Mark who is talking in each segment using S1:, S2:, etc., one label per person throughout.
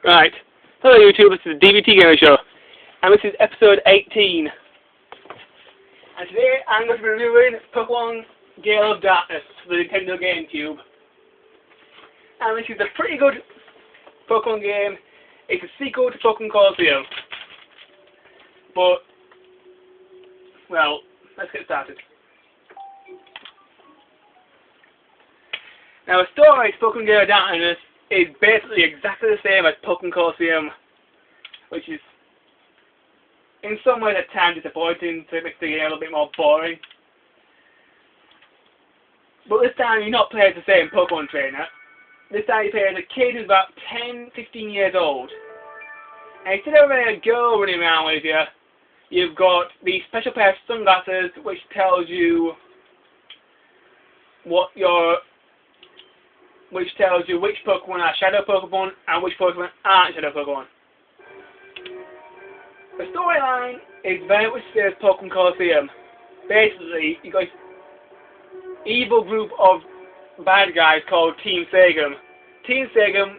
S1: Right. Hello YouTube, this is the D.B.T Gaming Show, and this is episode 18. And today I'm going to be reviewing Pokemon Gale of Darkness for the Nintendo GameCube. And this is a pretty good Pokemon game. It's a sequel to Pokemon Colosseum. But, well, let's get started. Now the story to Pokemon Gale of Darkness is basically exactly the same as Pokemon Colosseum, which is in some ways at times disappointing, so it makes the game a little bit more boring. But this time you're not playing as the same Pokemon trainer. This time you play as a kid who's about 10-15 years old. And instead of having a girl running around with you, you've got these special pair of sunglasses which tells you which Pokemon are Shadow Pokemon and which Pokemon aren't Shadow Pokemon. The storyline is very much the same as Pokemon Colosseum. Basically, you've got an evil group of bad guys called Team Sagum. Team Sagum,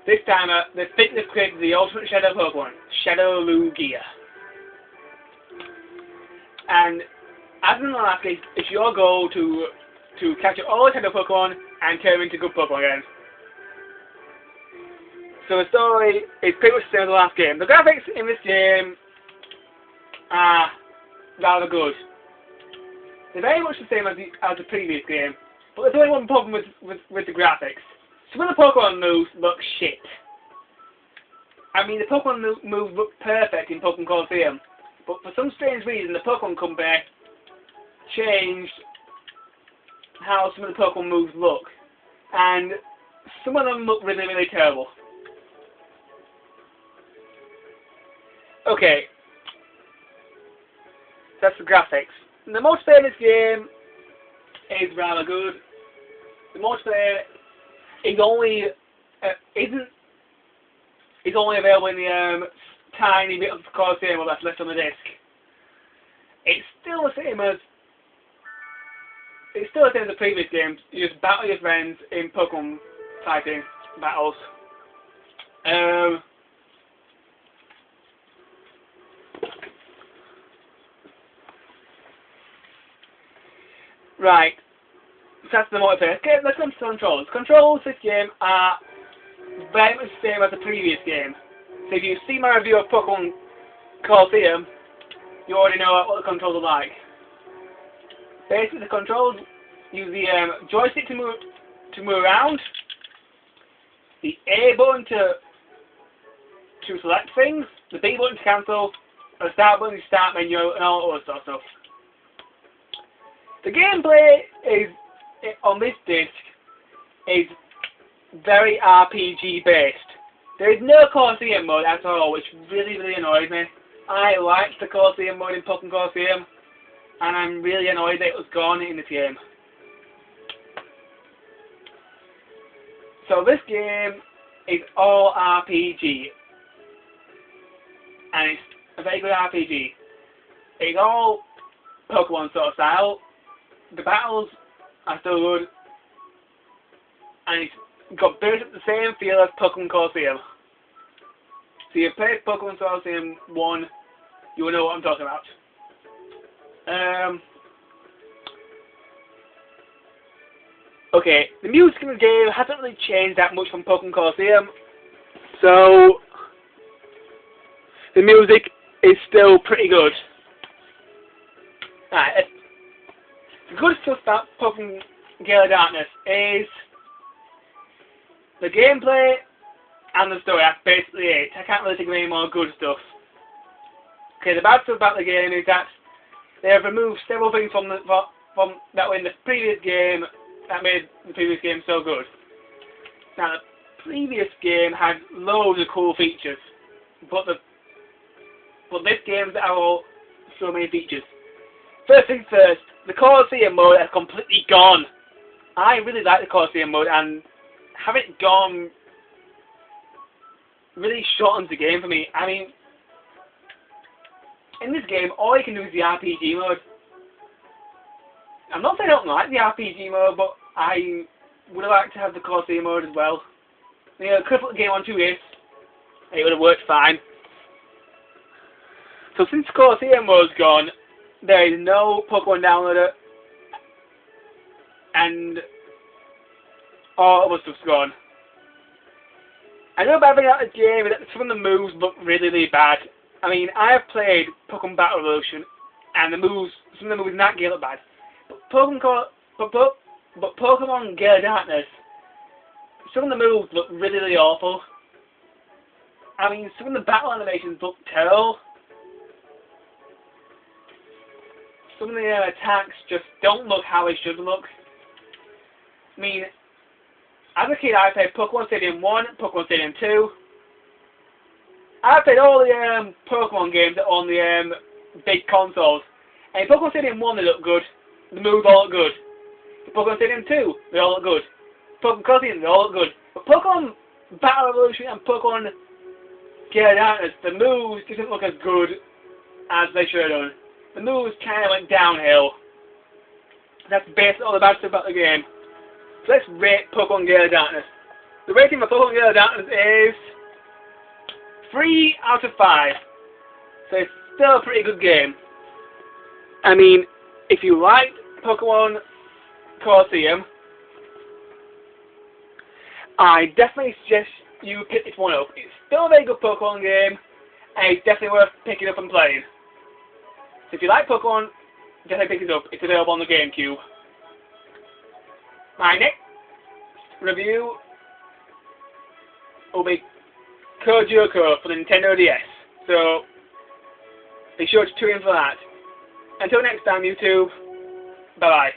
S1: this time, the fitness created the ultimate Shadow Pokemon, Shadow Lugia. And as in the last case, it's your goal to capture all the Shadow Pokemon and turn them into good Pokemon again. So the story is pretty much the same as the last game. The graphics in this game are rather good. They're very much the same as the previous game, but there's only one problem with the graphics. Some of the Pokemon moves look shit. I mean, the Pokemon moves look perfect in Pokemon Colosseum, but for some strange reason the Pokemon Company changed how some of the Pokemon moves look, and some of them look really, really terrible. Okay, that's the graphics. And the multiplayer in this game is rather good. The multiplayer is only available in the tiny bit of Colosseum that's left on the disc. It's still the same as the previous games. You just battle your friends in Pokemon fighting battles. Right, so that's the multiplayer. Okay, let's come to controls. Controls this game are very much the same as the previous game. So if you see my review of Pokemon Colosseum, you already know what the controls are like. Basically, the controls use the joystick to move around, the A button to select things, the B button to cancel, and the start button to start menu, and all that sort of stuff. The gameplay on this disc is very RPG based. There is no Colosseum mode at all, which really, really annoys me. I liked the Colosseum mode in Pokemon Colosseum, and I'm really annoyed that it was gone in this game. So this game is all RPG, and it's a very good RPG. It's all Pokemon sort of style. The battles are still good, and it's got built up the same feel as Pokemon Colosseum. So you play Pokemon Colosseum 1, you will know what I'm talking about. Okay, the music in the game hasn't really changed that much from Pokemon Colosseum, so the music is still pretty good. Alright, the good stuff about Pokemon Gale of Darkness is the gameplay and the story. That's basically it. I can't really think of any more good stuff. Okay, the bad stuff about the game is that they have removed several things from that were in the previous game that made the previous game so good. Now, the previous game had loads of cool features, but this game has all so many features. First things first, the Colosseum mode has completely gone. I really like the Colosseum mode, and having it gone really shortens the game for me. I mean, in this game, all you can do is the RPG mode. I'm not saying I don't like the RPG mode, but I would like to have the Colosseum mode as well. You know, could put the game on 2 ways. and it would have worked fine. So since Colosseum was gone, there is no Pokemon downloader, and all other stuff's gone. I know about everything out of the game that some of the moves look really, really bad. I mean, I have played Pokemon Battle Revolution, and some of the moves in that game look bad. But Pokemon Gale Darkness, some of the moves look really, really awful. I mean, some of the battle animations look terrible. Some of the attacks just don't look how they should look. I mean, as a kid, I played Pokemon Stadium 1, Pokemon Stadium 2. I played all the Pokemon games on the big consoles. And in Pokemon Stadium 1, they look good. The moves all look good. In Pokemon Stadium 2, they all look good. Pokemon Colosseum, they all look good. But Pokemon Battle Revolution and Pokemon Gale Darkness, the moves didn't look as good as they should have done. The moves kind of went downhill. That's basically all the bad stuff about the game. So let's rate Pokemon Gale Darkness. The rating for Pokemon Gale Darkness is 3 out of 5. So it's still a pretty good game. I mean, if you like Pokemon Colosseum, I definitely suggest you pick this one up. It's still a very good Pokemon game, and it's definitely worth picking up and playing. So if you like Pokemon, definitely pick it up. It's available on the GameCube. My next review will be Code Lyoko for the Nintendo DS. So be sure to tune in for that. Until next time, YouTube. Bye bye.